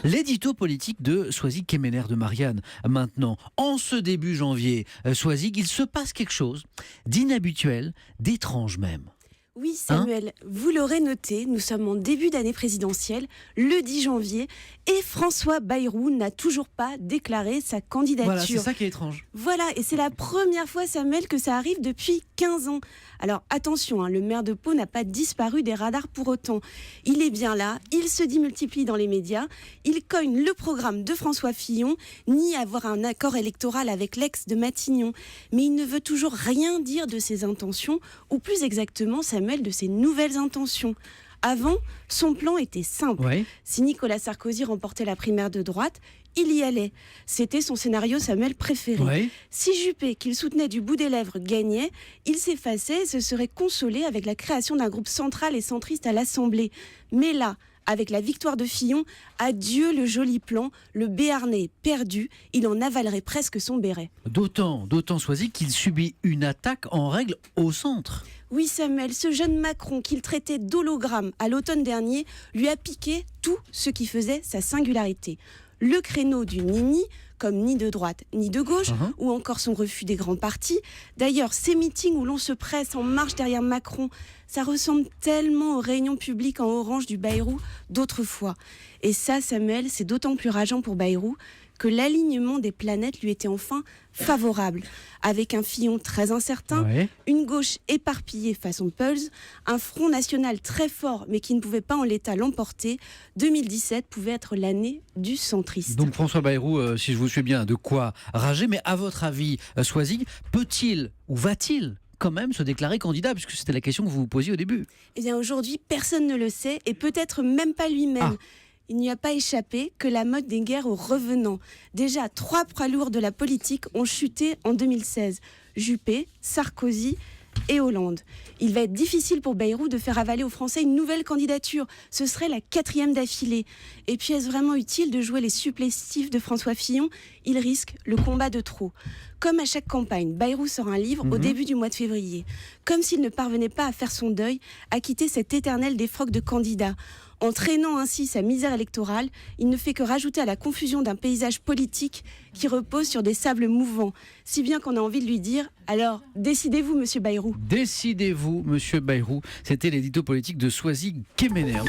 L'édito politique de Soisig Kemener de Marianne. Maintenant, en ce début janvier, Soisig, il se passe quelque chose d'inhabituel, d'étrange même. Oui Samuel, vous l'aurez noté, nous sommes en début d'année présidentielle, le 10 janvier, et François Bayrou n'a toujours pas déclaré sa candidature. Voilà, c'est ça qui est étrange. Voilà, et c'est la première fois, Samuel, que ça arrive depuis 15 ans. Alors attention, le maire de Pau n'a pas disparu des radars pour autant. Il est bien là, il se démultiplie dans les médias, il cogne le programme de François Fillon, ni avoir un accord électoral avec l'ex de Matignon. Mais il ne veut toujours rien dire de ses intentions, ou plus exactement, Samuel, de ses nouvelles intentions. Avant, son plan était simple. Ouais. Si Nicolas Sarkozy remportait la primaire de droite, il y allait. C'était son scénario, Samuel, préféré. Ouais. Si Juppé, qu'il soutenait du bout des lèvres, gagnait, il s'effaçait et se serait consolé avec la création d'un groupe central et centriste à l'Assemblée. Mais là, avec la victoire de Fillon, adieu le joli plan, le Béarnais perdu, il en avalerait presque son béret. D'autant Soisig qu'il subit une attaque en règle au centre. Oui Samuel, ce jeune Macron qu'il traitait d'hologramme à l'automne dernier lui a piqué tout ce qui faisait sa singularité. Le créneau du nini, comme ni de droite ni de gauche, ou encore son refus des grands partis. D'ailleurs, ces meetings où l'on se presse en marche derrière Macron, ça ressemble tellement aux réunions publiques en orange du Bayrou d'autrefois. Et ça, Samuel, c'est d'autant plus rageant pour Bayrou que l'alignement des planètes lui était enfin favorable. Avec un Fillon très incertain, une gauche éparpillée façon Pulse, un Front National très fort mais qui ne pouvait pas en l'état l'emporter, 2017 pouvait être l'année du centriste. Donc François Bayrou, si je vous suis bien, de quoi rager. Mais à votre avis, Soisig, peut-il ou va-t-il quand même se déclarer candidat, puisque c'était la question que vous vous posiez au début? Eh bien aujourd'hui, personne ne le sait, et peut-être même pas lui-même. Il n'y a pas échappé que la mode des guerres aux revenants. Déjà, 3 poids lourds de la politique ont chuté en 2016. Juppé, Sarkozy et Hollande. Il va être difficile pour Bayrou de faire avaler aux Français une nouvelle candidature. Ce serait la 4e d'affilée. Et puis, est-ce vraiment utile de jouer les supplétifs de François Fillon? Il risque le combat de trop. Comme à chaque campagne, Bayrou sort un livre au début du mois de février. Comme s'il ne parvenait pas à faire son deuil, à quitter cet éternel défroque de candidat. En traînant ainsi sa misère électorale, il ne fait que rajouter à la confusion d'un paysage politique qui repose sur des sables mouvants. Si bien qu'on a envie de lui dire « Alors, décidez-vous, monsieur Bayrou ». Décidez-vous, monsieur Bayrou. C'était l'édito politique de Soisig Kemener.